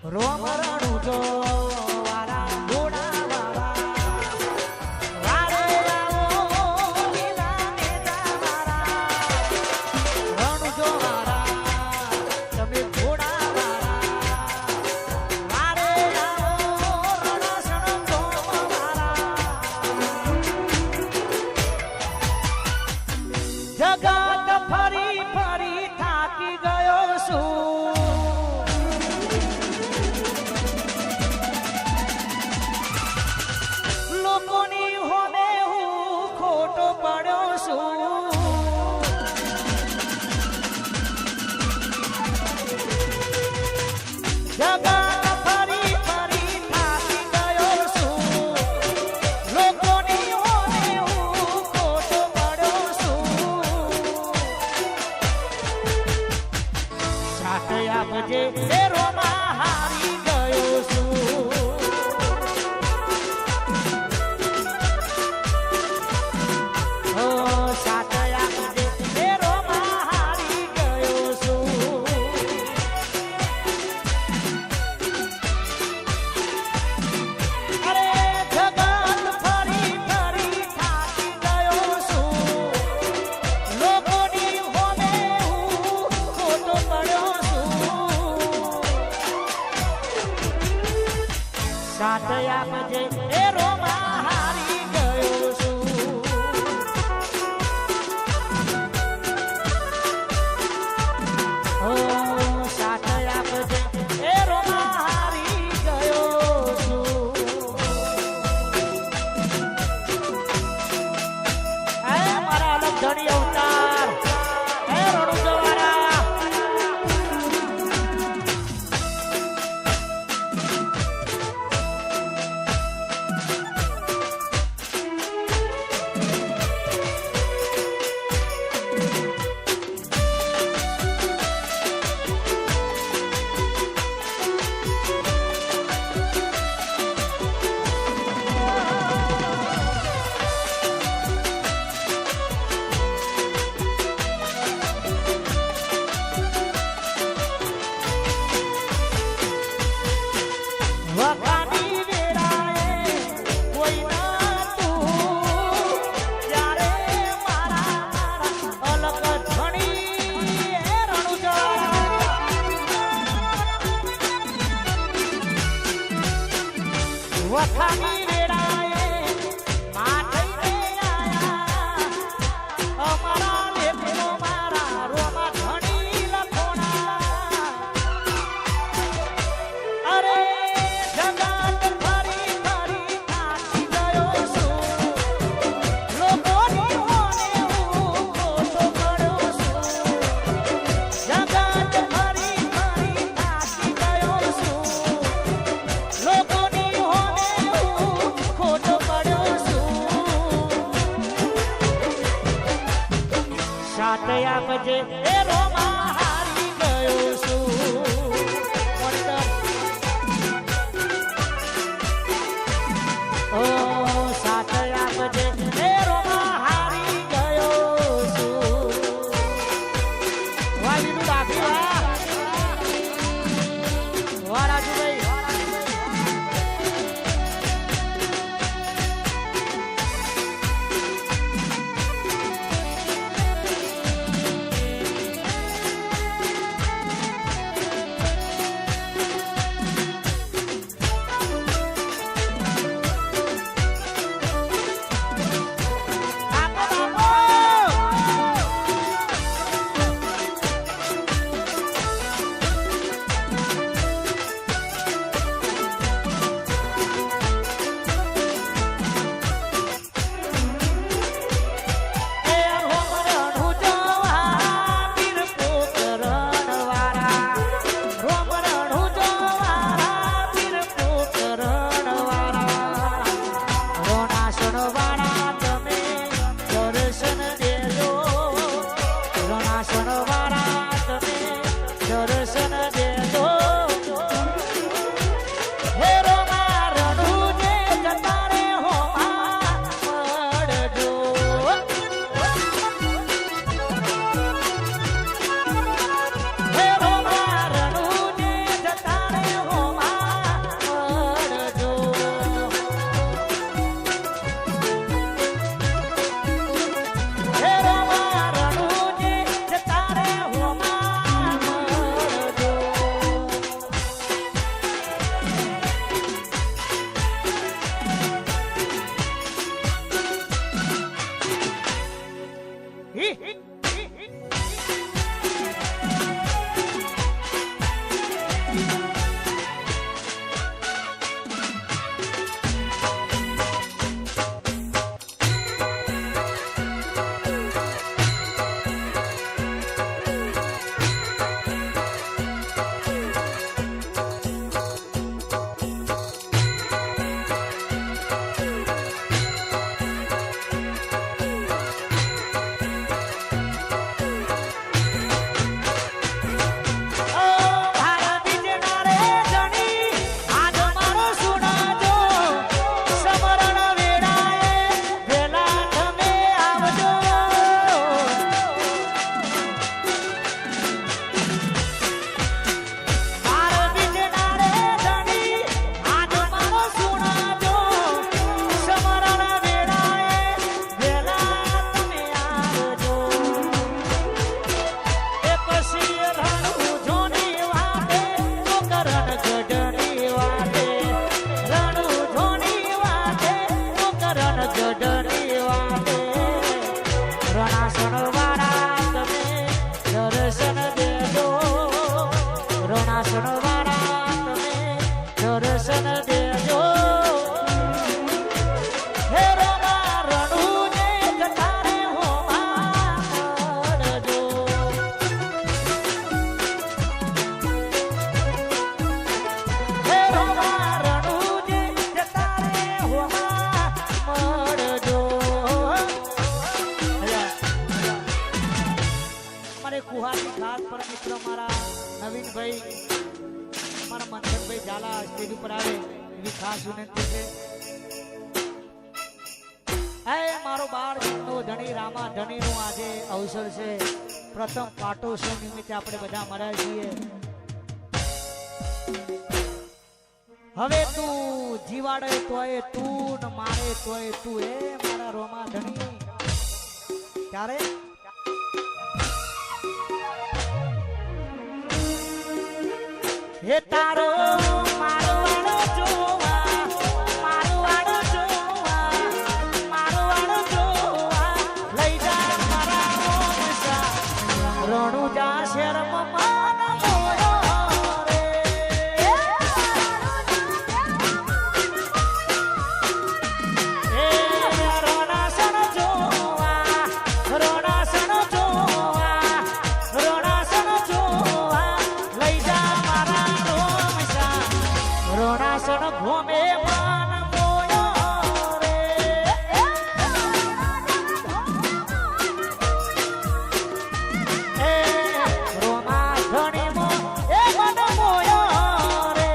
રોમ રણું જો વારા ઘોડા વાળા વારે આવો લીલા નેજા વાળા રણું જો વાળા તમે ઘોડા વાળા વારે આવો રણસણ જો વાળા જગત ફરી ફરી થાકી ગયો છું લોકોની હોમે હું ખોટો પડ્યો છું જગત ફરી ફરી થાકી ગયો છું લોકોની હોમે હું ખોટો પડ્યો છું સાથ આપજે એ રોમા હારી ગયો છું સાથ આપજે એ રોમા હારી ગયો છું ઓ સાથ આપજે એ રોમા હારી ગયો છું એ મારા અલગ ધણી અવતાર એ રણુ જવારા વખાની વેળાએ કોઈ નતું ત્યારે મારા અલગ ધણી એ રણુજા વખાની વેળાએ માથે આયા અમારા લેખનો મારા રોમા ધણી લખોણા અરે જગત ફરી ફરી થાકી ગયો છું લોકોની હોને હું ખોટો પડ્યો છું જગત ફરી ફરી થાકી ગયો છું લોકોની હોને હું ખોટો પડ્યો છું સાથ આપજે એ રોમા હારી ગયો છું ઓ સાથ આપજે એ રોમા હારી ગયો છું વાલીનું દાખી વાહ રાજુભાઈ કુહાની ખાસ પર મિત્ર મારા નવીનભાઈ મારા મંથનભાઈ ઝાલા સ્ટેજ ઉપર આવે એવી ખાસ વિનંતી છે. હે મારો બાળ નો ધણી રામા ધણી નો આજે અવસર છે. પ્રથમ પાટોત્સવ નિમિત્તે આપણે બધા મળ્યા છીએ. હવે તું જીવાડે તોય તું ને મારે તોય તું એ મારા રોમા ધણી ત્યારે હે તારો મારો વાળો જોવા મારો વાળો જોવા મારો વાળો જોવા લઈ જા મારા રોમસા રણુજા શેર મમાના મોયો રે હે રણાસણ જોવા રણાસણ જોવા રણાસણ જોવા લઈ જા રણાસણ ભૂમે માન મોયો રે એ રોમા ધણી મો એ મન મોયો રે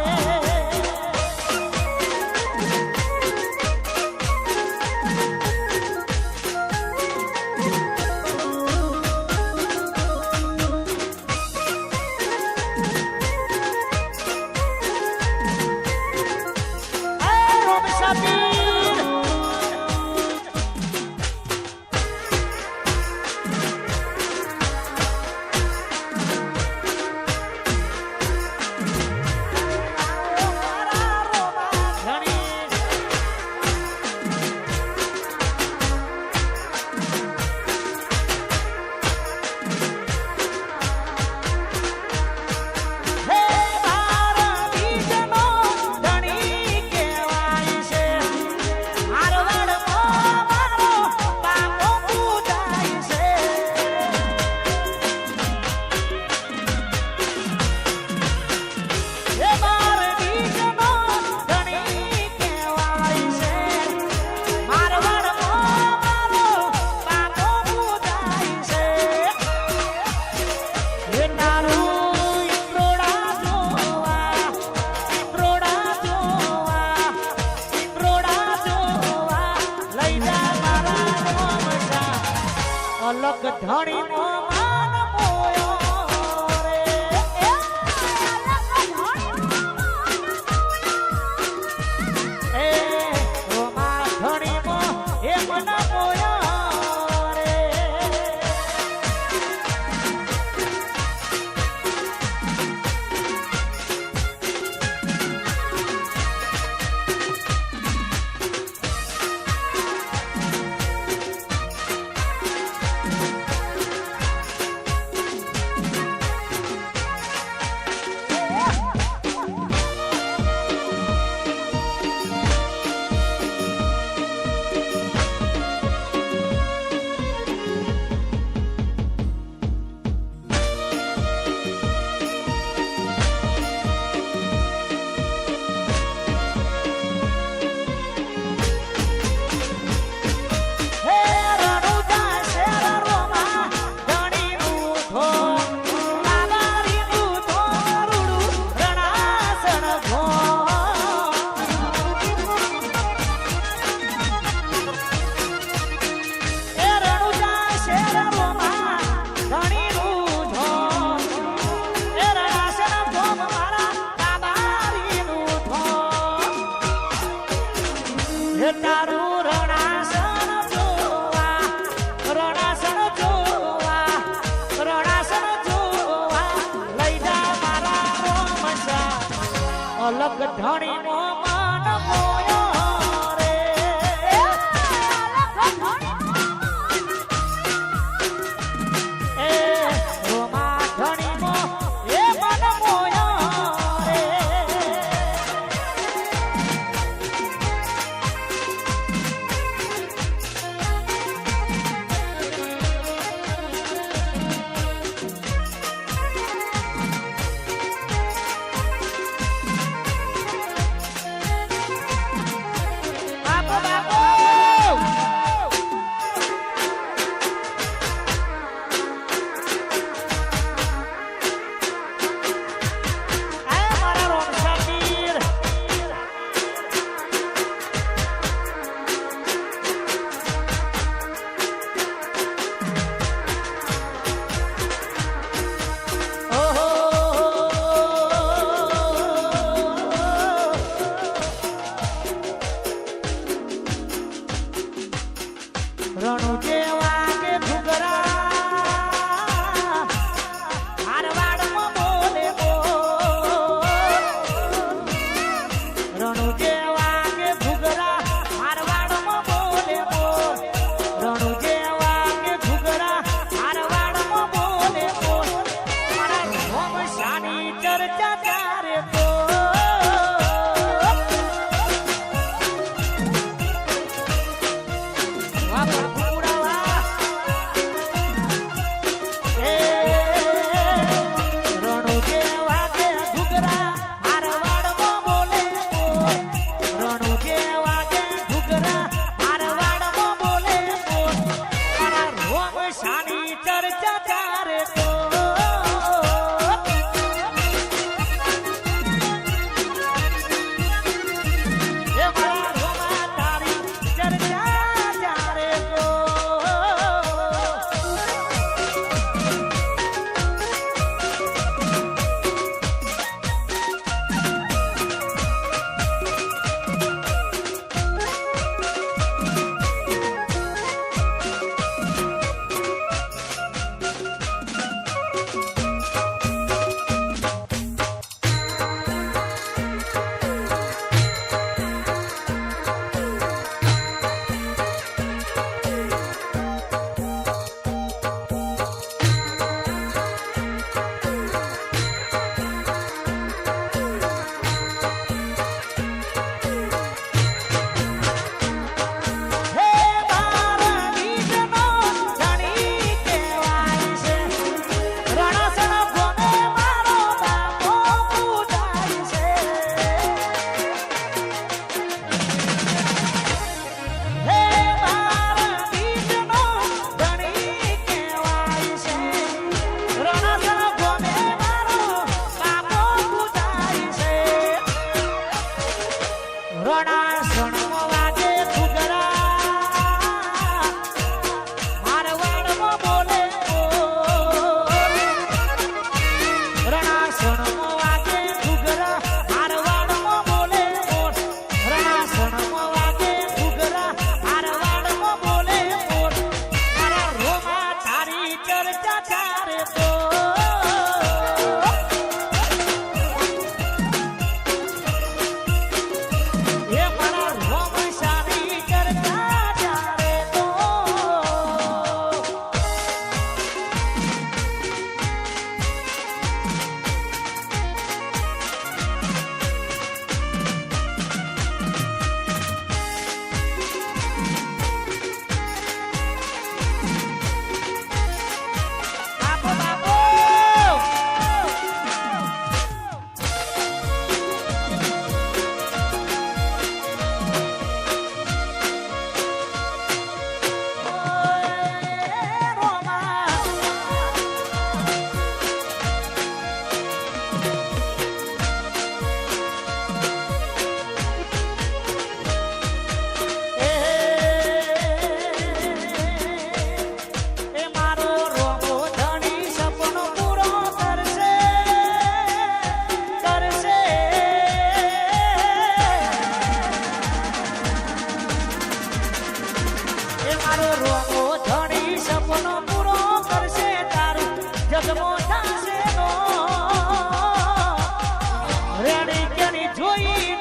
અલગ ધણી નો માન મોયો રે એ રોમા ધણી મો એ મન મોયો રે તારું રણાસણ જોવા રણાસણ જોવા રણાસણ જોવા લઈ જા મારા રોમસા અલગ ધણી મો મન મોયો રે એ રોમા ધણી મો એ મન મોયો રે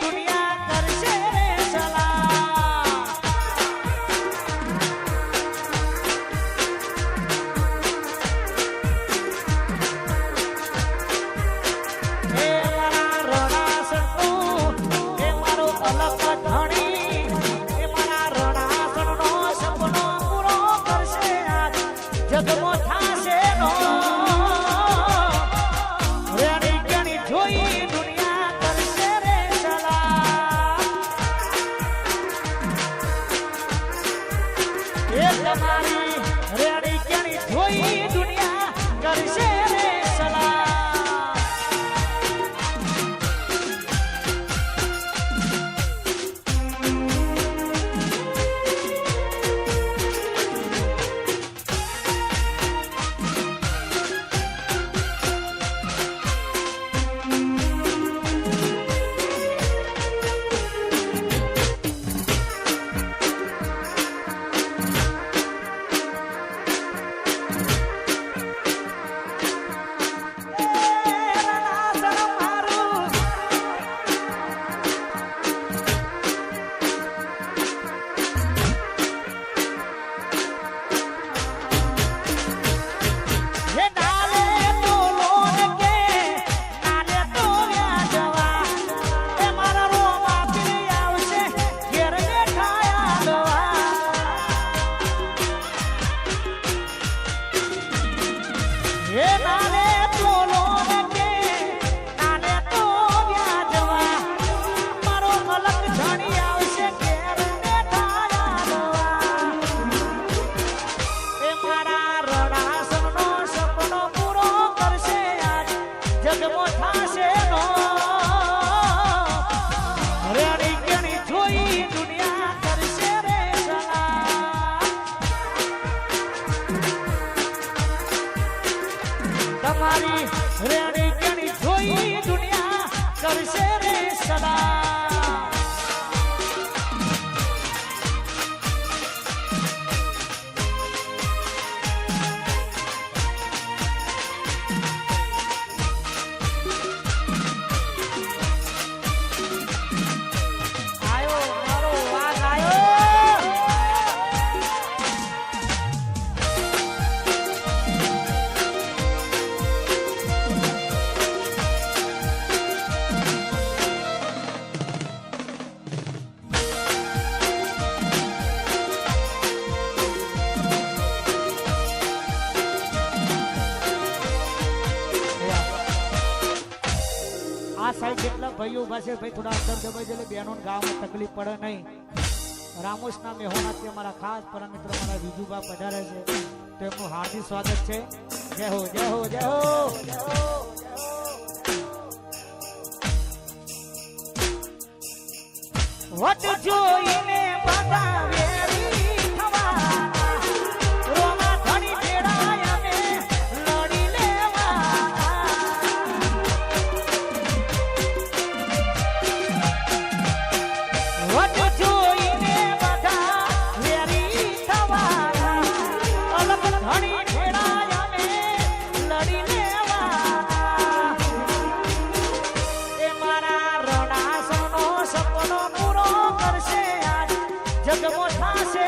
દુનિયા કરશે રે સલાહ. એ મારા રણાસણનું, એ મારો અલગ ધણી, એ મારા રણાસણનો સપનો પૂરો કરશે આજ જગમાં થાશે નો. રેણી કેણી જોઈ દુનિયા કરશે રે સલાહ. એ તમારી રેણી કેણી જોઈ દુનિયા કરશે રે સલાહ. તમારી રેણી કેણી જોઈ દુનિયા કરશે રે સલાહ. આયો મારો વાઘ આયો. આ સાઈડ જેટલા ભાઈઓ ઉભા છે ભાઈ થોડા અંદર દબાઈ એટલે બહેનોને ગાવામાં તકલીફ પડે નહીં. રામોસના મેહોણાથી અમારા ખાસ પરમ મિત્ર મારા વિજુભા પધારે છે તો એમનું હાર્દિક સ્વાગત છે. જય હો જય હો જય હો. વટ જોઈને બધા વેરી થવા, રોમા ધણી તેડાય અમે લડી લેવા. વટ જોઈને બધા વેરી થવા, અલગ ધણી તેડાય અમે લડી લેવા. એ મારા રણાસણનો સપનો પૂરો કરશે આજ જગમો થાશે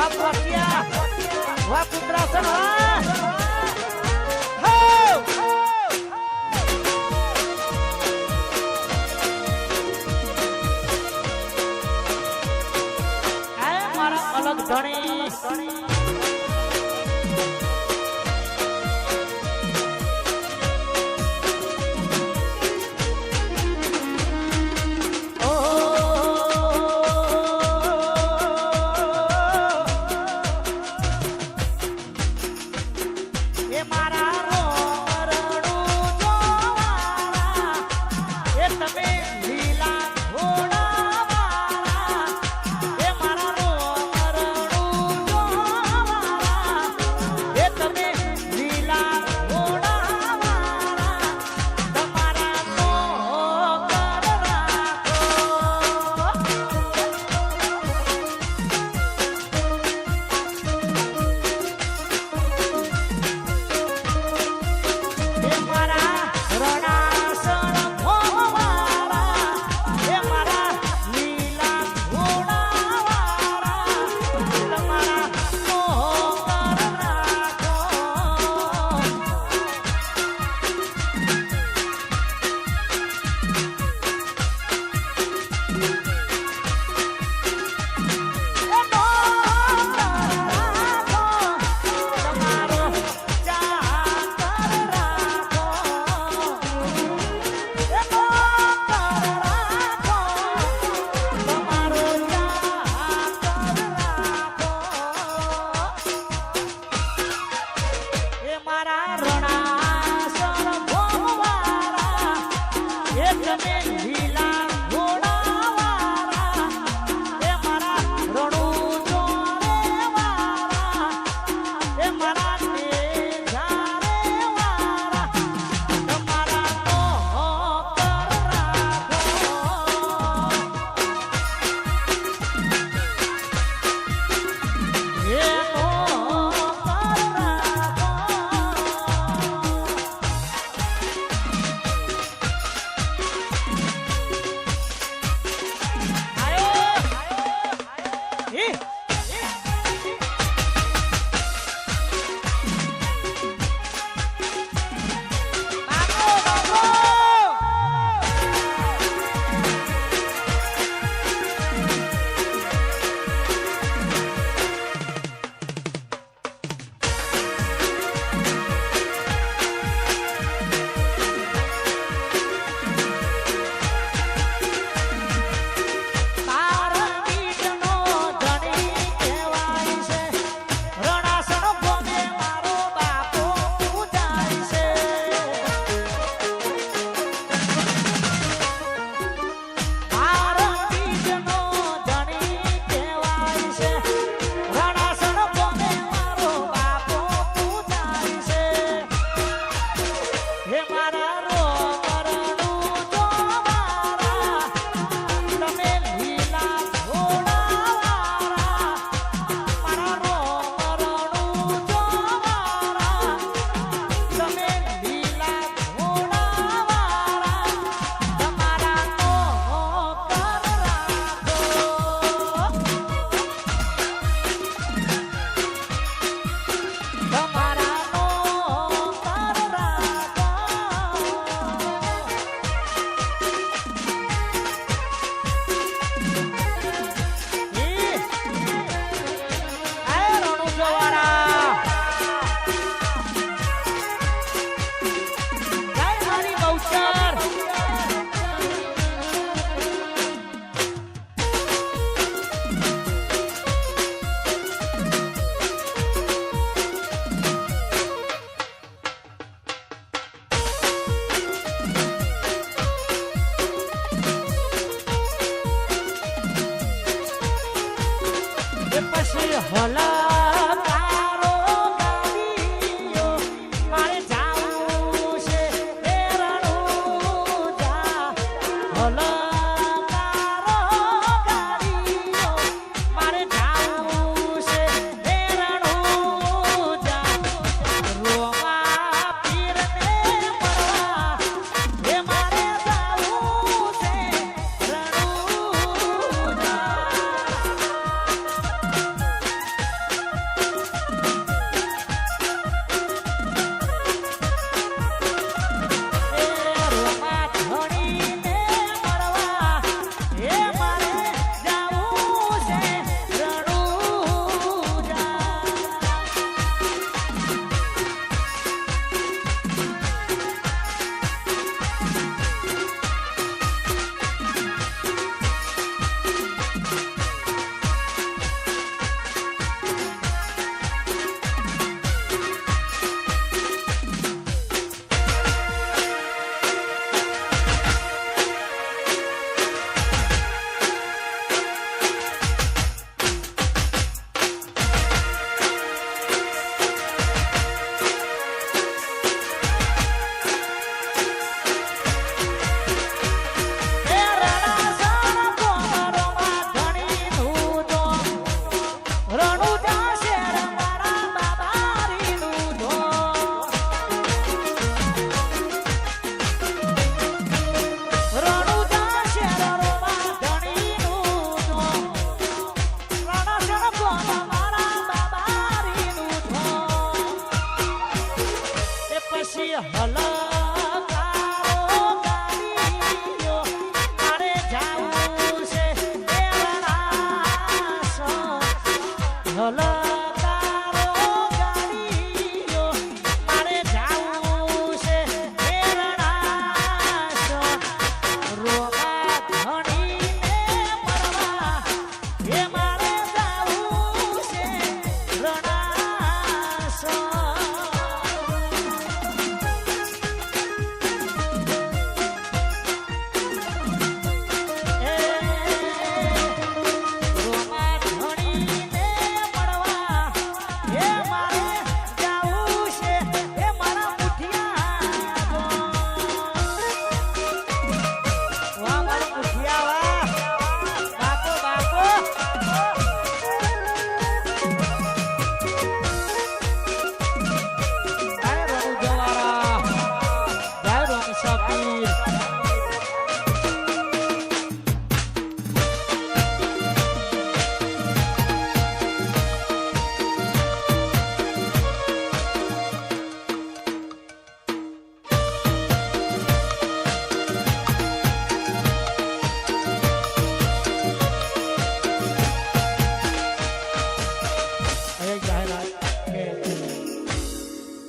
વાહ પોટિયા વાહ કુતરાસન વાહ હો આ મારા અલગ ધણી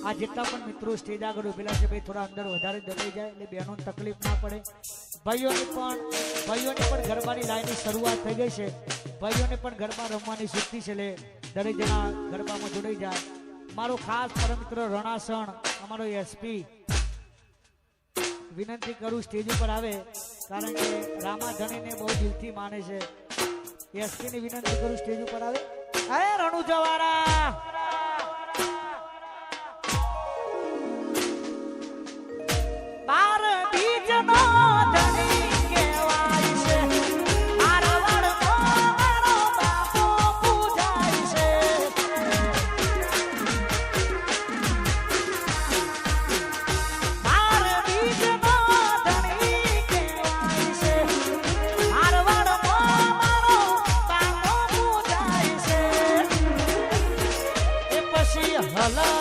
આ જેટલા પણ મિત્રો સ્ટેજ આગળ ઉભેલા છે ભાઈ થોડા અંદર વધારે દબાઈ જાય એટલે બહેનોને તકલીફ ના પડે. ભાઈઓની પણ ગરબાની લાઈનની શરૂઆત થઈ ગઈ છે. ભાઈઓને પણ ગરબા રમવાની સિદ્ધિ છે એટલે દરેક જણા ગરબામાં જોડાઈ જાય. મારો ખાસ પરમ મિત્ર રણાસણ અમારો એસપી વિનંતી કરું સ્ટેજ ઉપર આવે, કારણ કે રામાધણીને બહુ દિલથી માને છે. એસપી ની વિનંતી કરું સ્ટેજ ઉપર આવે. અરે રણુ જવારા બાર બીજનો ધણી કહેવાય છે. આરવણમાં મારો બાપો પૂજાય છે. બાર બીજનો ધણી કહેવાય છે. આરવણમાં મારો બાપો પૂજાય છે. એ પછી હલા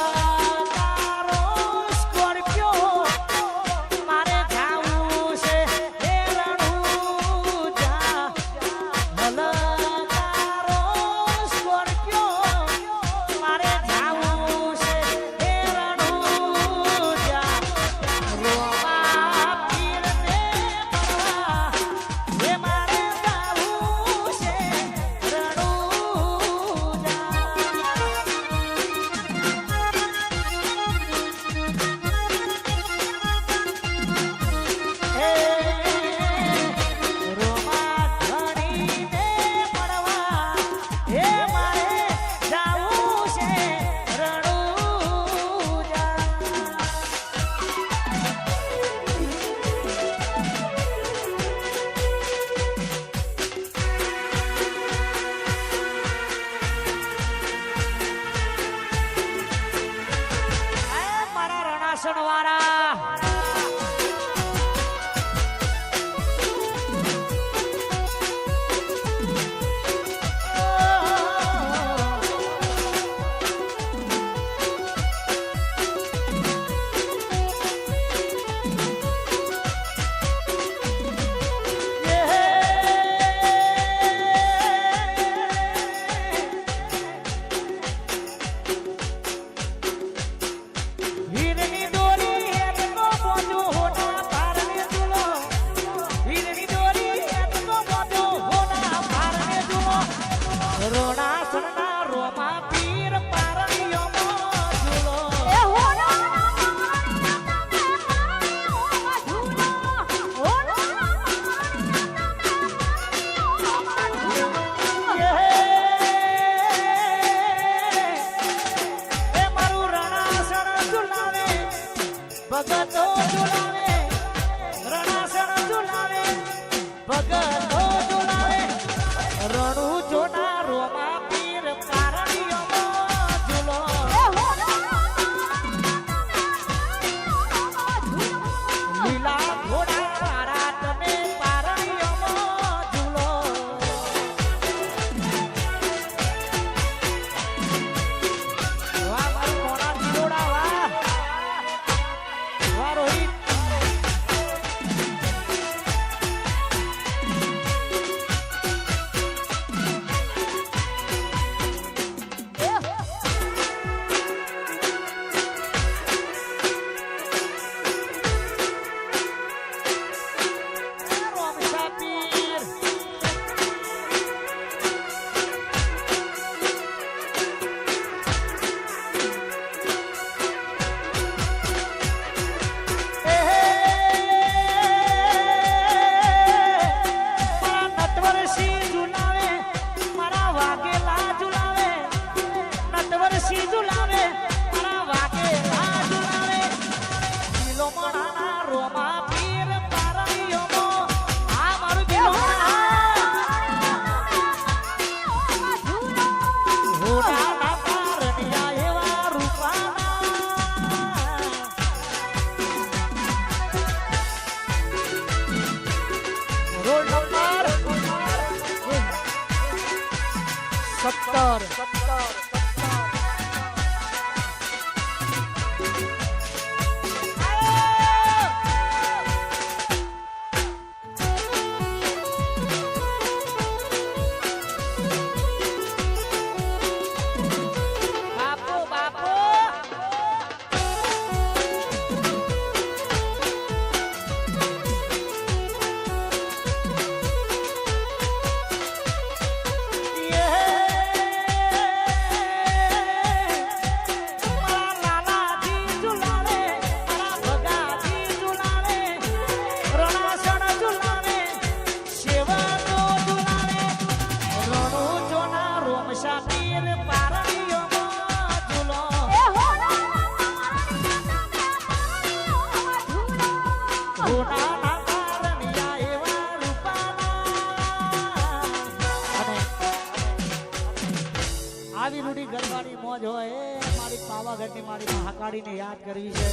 આવી રૂડી ગરબાની મોજ હોય એ મારી પાવાગઢની મારી મહાકાળીને યાદ કરવી છે.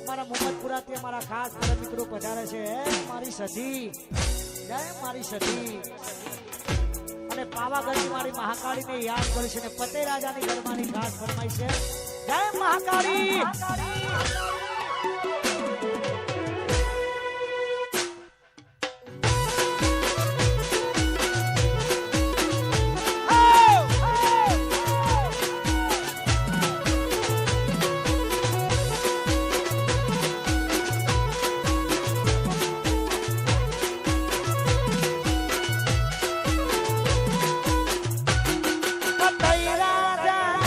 અમારા મોહમ્મદપુરાથી અમારા ખાસ બધા મિત્રો પધારે છે મારી સધી, જય મારી સધી. અને પાવાગઢની મારી મહાકાળીને યાદ કરશે ને પતે રાજાની ગરબાની ખાસ ફરમાઈ છે, જય મહાકાળી. પતઈ રાજા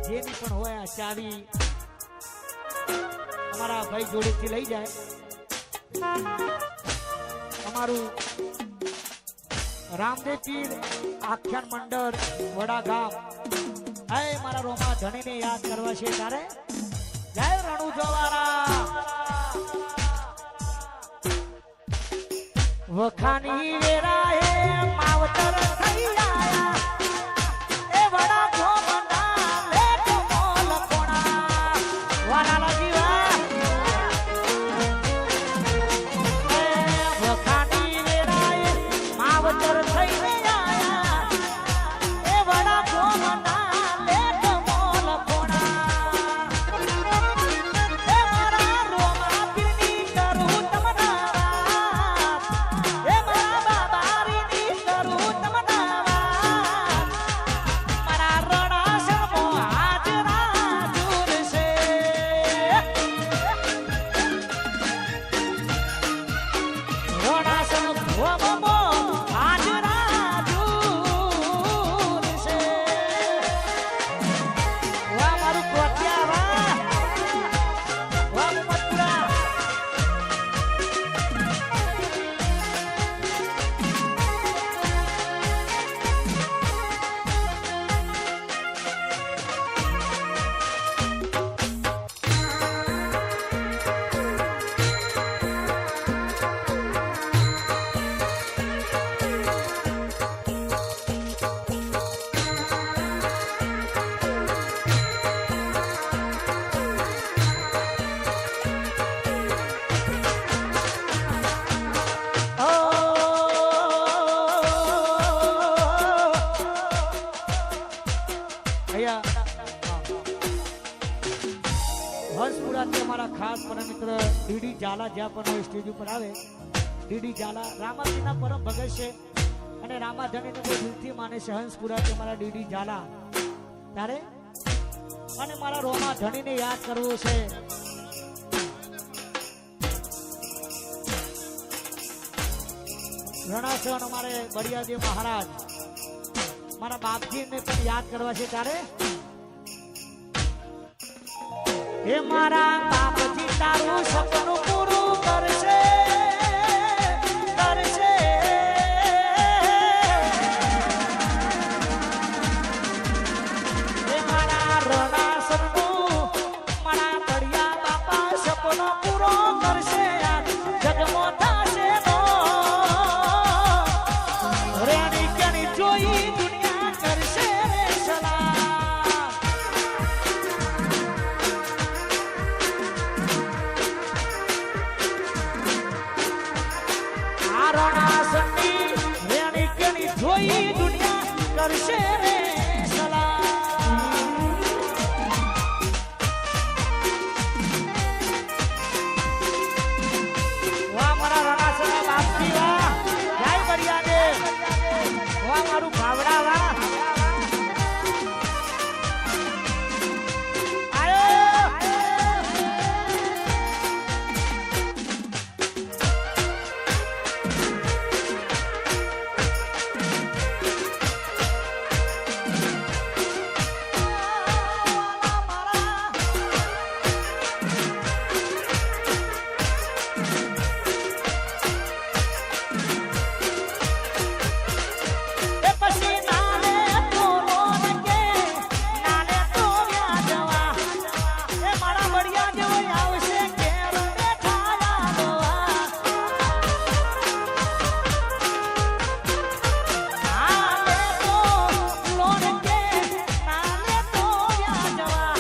જેની પણ હોય આ ચાવી અમારા ભાઈ જોડેથી લઈ જાય. અમારું રામદેવ પીર આખ્યાન મંડળ વડા ગામ હે મારા રોમા ધણીને યાદ કરવા છે તારે. જય રણુ જવારા વખાની વેરા હે માવતર થઈ આયા એ વડા ગોમના લે તો મોલ કોણા વાલા જીવા એ વખાની વેરા હે માવતર થઈ આયા એ વડા ગોમના લે તો મોલ કોણા એ મારા રોમા પીરની કરું તમના એ મારા બાબારીની કરું તમના મારા હંસપુરાથી અમારા ખાસ પરમ મિત્ર ડીડી ઝાલા જ્યાં પણ હોય સ્ટેજ ઉપર આવે, ડીડી ઝાલા રામાજીના પરમ ભગત છે અને રામાધણીને બહુ દિલથી માને છે. હંસપુરાથી અમારા ડીડી ઝાલા ત્યારે અને મારા રોમા ધણીને યાદ કરવું છે. રણાસણ અમારે બળિયાદેવ મહારાજ મારા બાપજીને પણ યાદ કરવા છે. ત્યારે હે મારા બાપજી તારું સપનું પૂરું કરશે કરશે. હે મારા રણાસણનું મારા બળિયા બાપા સપનો પૂરો કરશે. જગમો થશે નો રેણી કેણી જોઈ દુનિયા કરશે રે સલામ. આ રણાસણની રેણી કેણી જોઈ દુનિયા કરશે રે સલામ. વાહ મારા રણાસણના બાપજી વાહ, જય બળિયાદેવ. વાહ મારું ભાવડા વાહ. આયો એ પછી નાને તો રોન કે નાને તો વ્યાજવા. એ મારા બળિયા જેવો આવશે ઘેર બેઠા યાદવા. નાને તો લોન કે નાને તો વ્યાજવા.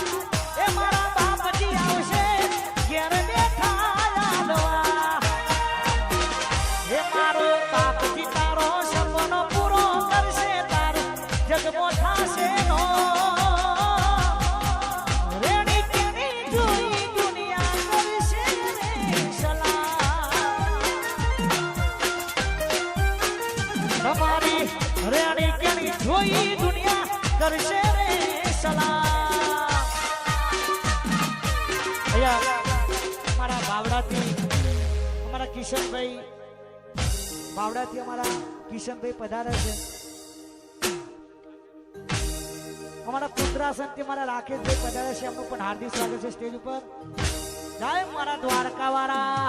એ મારા બાપજી આવશે ઘેર બેઠા યાદવા. હે મારો બાપજી તારો સપનો પૂરો કરશે. તારો જગમો થાશે નો રેણી કેણી જોઈ દુનિયા કરશે રે સલામ. તમારી રેણી કેણી જોઈ દુનિયા કરશે રે સલામ. અહીંયા અમારા બાવડાથી અમારા કિશનભાઈ બાવડાથી અમારા કિશનભાઈ પધારે છે. અમારા કુંદરાસનથી અમારા રાકેશભાઈ પધારે છે. એમનું પણ હાર્દિક સ્વાગત છે સ્ટેજ ઉપર. જય મારા દ્વારકા વાળા.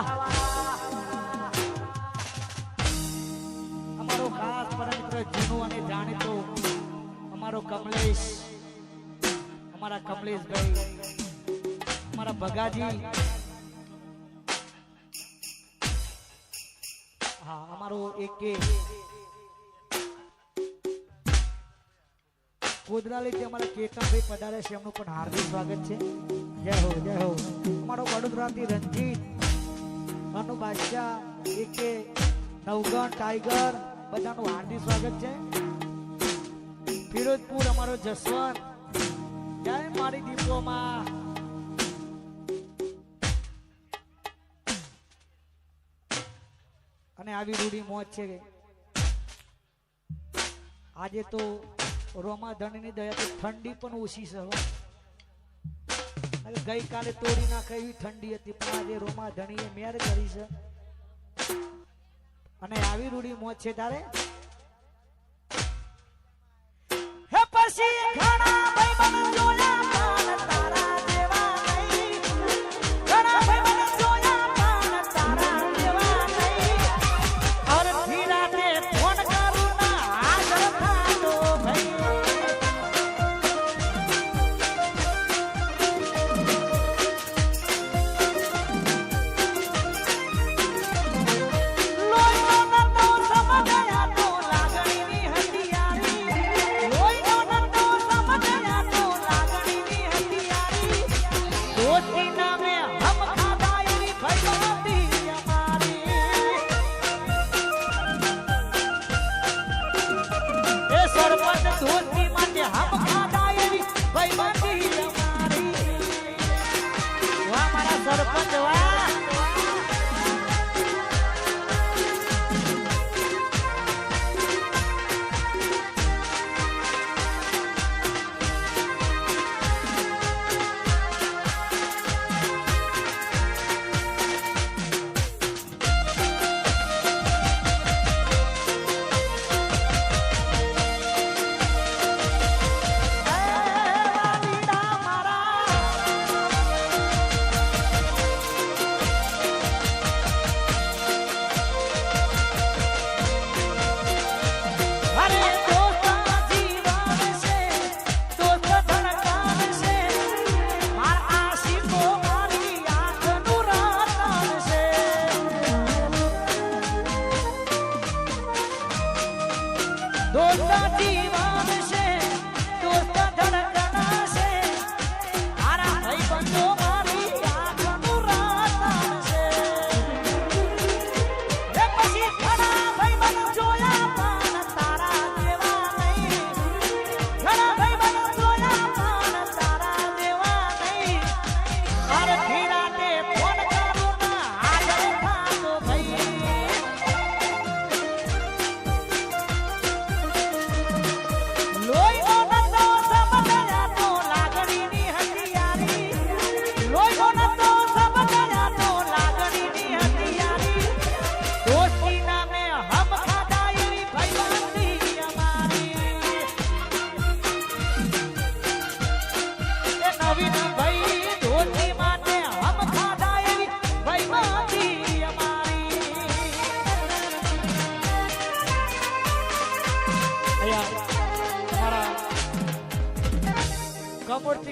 અમારો ખાસ પરમ મિત્ર જૂનું અને જાણીતો અમારો કમલેશ, અમારા કમલેશભાઈ, અમારા ભગાજી, હા અમારો એક કોદરાલીથી અમારા કેતનભાઈ પધારે છે. એમનું પણ હાર્દિક સ્વાગત છે. જય હો જય હો. અમારો વડોદરાથી રંજીત, અનુ બાદશાહ, એકે નવગણ ટાઈગર બધાનું હાર્દિક સ્વાગત છે. ફિરોજપુર અમારો જસવંત, જય મારી દીપોમાં. અને આવી રૂડી મોજ છે. આજે તો રોમા ધણીની દયાથી ઠંડી પણ ઓછી છે. ગઈકાલે તોડી નાખે એવી ઠંડી હતી, પણ આજે રોમા ધણીએ મેર કરી છે. અને આવી રૂડી મોજ છે. તારે હે પછી ઘણા ભાઈબંધ જોયા પણ તારા જેવા નહીં. ઘણા ભાઈબંધ જોયા પણ તારા જેવા નહીં. અડધી રાતે ફોન કરું ના હાજર થાતો ભાઈ. લોહીનો નતો સમજાયા તો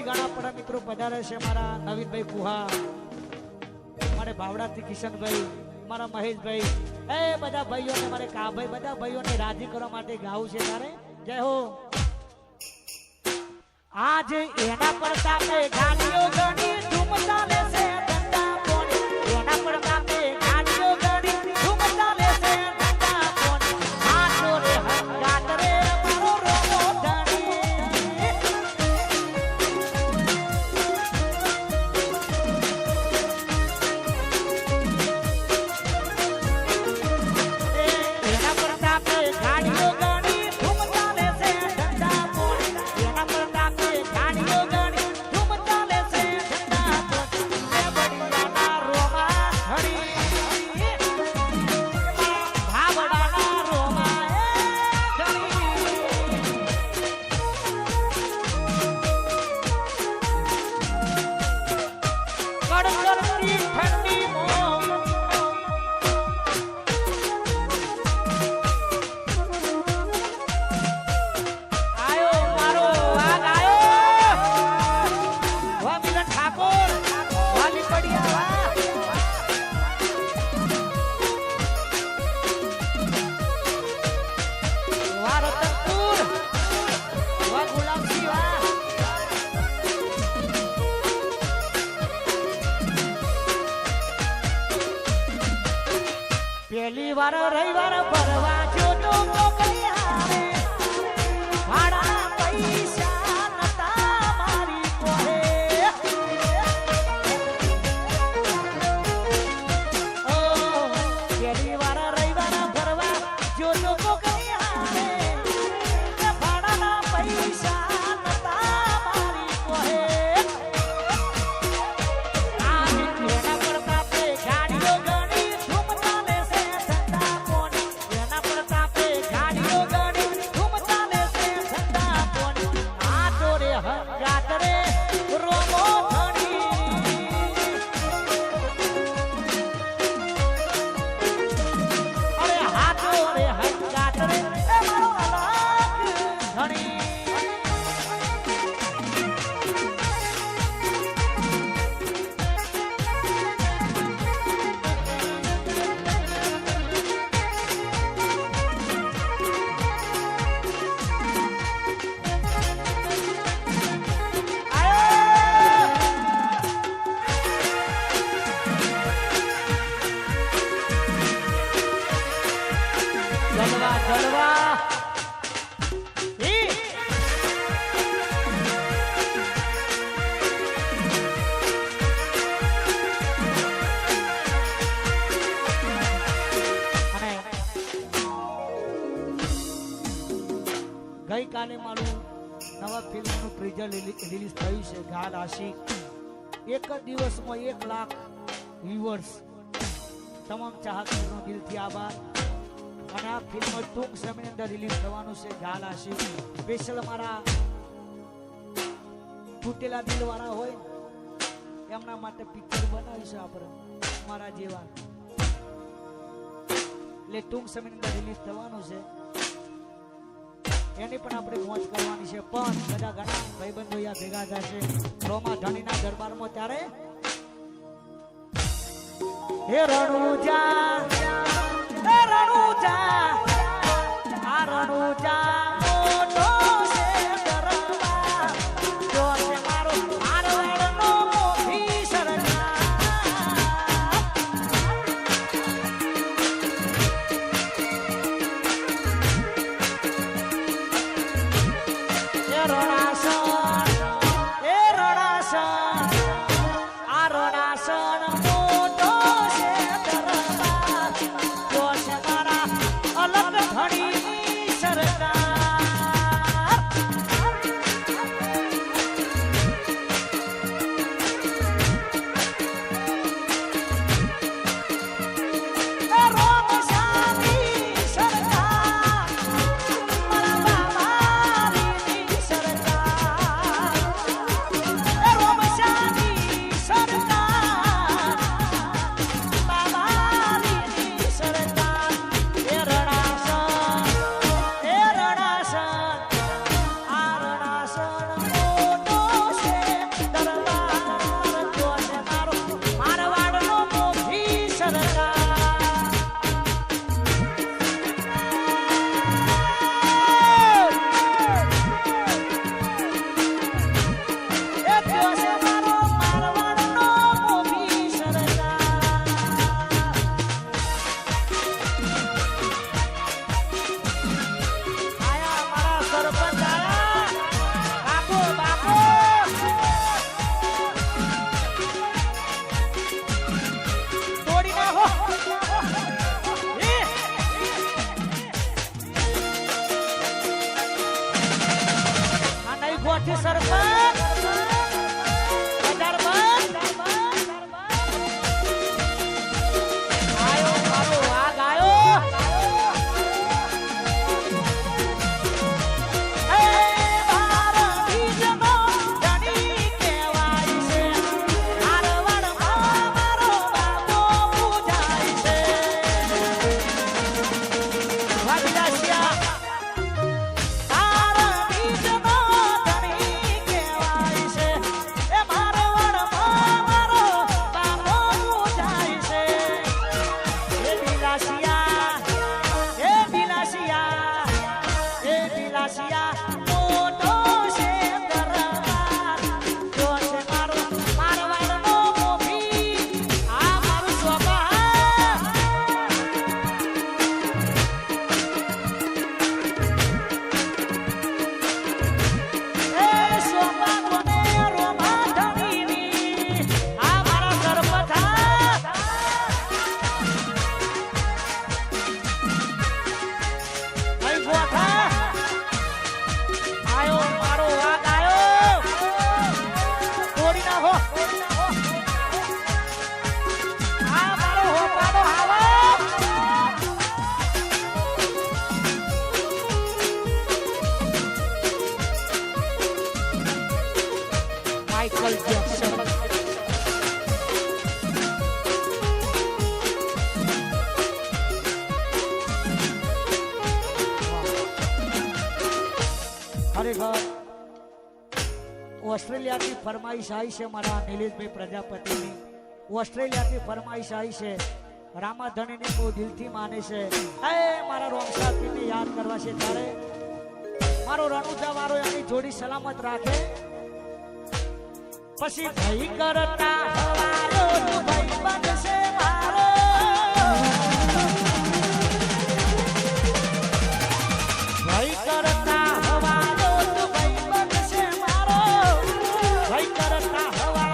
થી ઘણા બધા મિત્રો પધારે છે મારા નવીનભાઈ કુહા મારે બાવડાથી કિશનભાઈ મારા મહેશભાઈ એ બધા ભાઈઓને મારે કાભાઈ બધા ભાઈઓને રાજી કરવા માટે ગાવું છે તારે જય હો આજ એના પર તાપે ગાડીઓ ગણી ધૂમ ચાલે છે ધંધા પોણી એના પર તાપે ગાડીઓ ગણી ધૂમ ચાલે છે ધંધા પોણી આ ચોરે હંગાત રે મારો રોમો ધણી એના પર તાપે ગાડીઓ ગણી ધૂમ ચાલે છે ધંધા પોણી એના પર તાપે ગાડીઓ ગણી ધૂમ ચાલે છે ધંધા પોણી એ બડિયાના રોમા ધણી ભાવડાના રોમા એ ધણી કડકડતી ઠંડી મોમ આયો મારો વાઘ આયો વાહ મિલન ઠાકોર વાલી પડિયા વાહ રતનપુર વાહ ગુલામસિંહ વાહ પહેલી વાર રવિવાર ભરવા જોતો મોકલી આવે ભાડા પૈસા નતા મારી કોરે ઓ પહેલી વાર રવિવાર ભરવા જોતો મોકલી આવે ભાડાના પૈસા નતા મારી કોરે આજ એના પર તાપે ગાડીઓ ગણી ધૂમ ચાલે છે ધંધા પોણી એના પર તાપે ગાડીઓ ગણી ધૂમ ચાલે છે ધંધા પોણી આ ચોરે હંગાત રે રોમો ધણી અરે હા ચોરે હંગાત રે એ મારો અલગ ધણી જલવા જલવા ઈ અને ગઈકાલે મારું નવા ફિલ્મનું ટ્રેલર રિલીઝ થયું છે ગાલ આશિક એક જ દિવસમાં 1 લાખ વ્યુઅર્સ તમામ ચાહકોનો દિલથી આભાર અને આ ફિલ્મ ટૂંક સમયની અંદર રિલીઝ થવાનું છે ગાલ આશિક સ્પેશિયલ મારા તૂટેલા દિલ વાળા હોય એમના માટે પિક્ચર બનાવીશું આપણે મારા જેવા એટલે ટૂંક સમયની અંદર રિલીઝ થવાનું છે એની પણ આપણે મોજ કરવાની છે પણ બધા ઘણા ભાઈબંધો અહીંયા ભેગા થશે રોમા ધણીના દરબારમાં ત્યારે હે રણુજા હે રણુજા આ રણુજા મોટો છે દરબાર જો છે મારો મારવાડનો મોભી સરદાર એ રણાસણ આ રણાસણ મોટો છે દરબાર જો છે મારા અલગ ધણીની સરદાર એ રોમશાની સરદાર મારા બાબાની સરદાર એ રોમશાની નાખો આ મારો હોપાડો આવો માઇકલ જેક્સન ખરેખર ઓસ્ટ્રેલિયાથી ફરમાઈશ આવી છે મારા નિલેશભાઈ પ્રજાપતિની ઓસ્ટ્રેલિયાથી ફરમાઈશ આવી છે રામાધણીને બહુ દિલથી માને છે એ મારા રોમસાતીને યાદ કરવા છે ત્યારે મારો રણુજા વાળો એની જોડી સલામત રાખે પછી ભાઈ કરતા હવાલો ભાઈ બનશે મારો ભાઈ કરતા હવાલો ભાઈ બનશે મારો ભાઈ કરતા હવાલો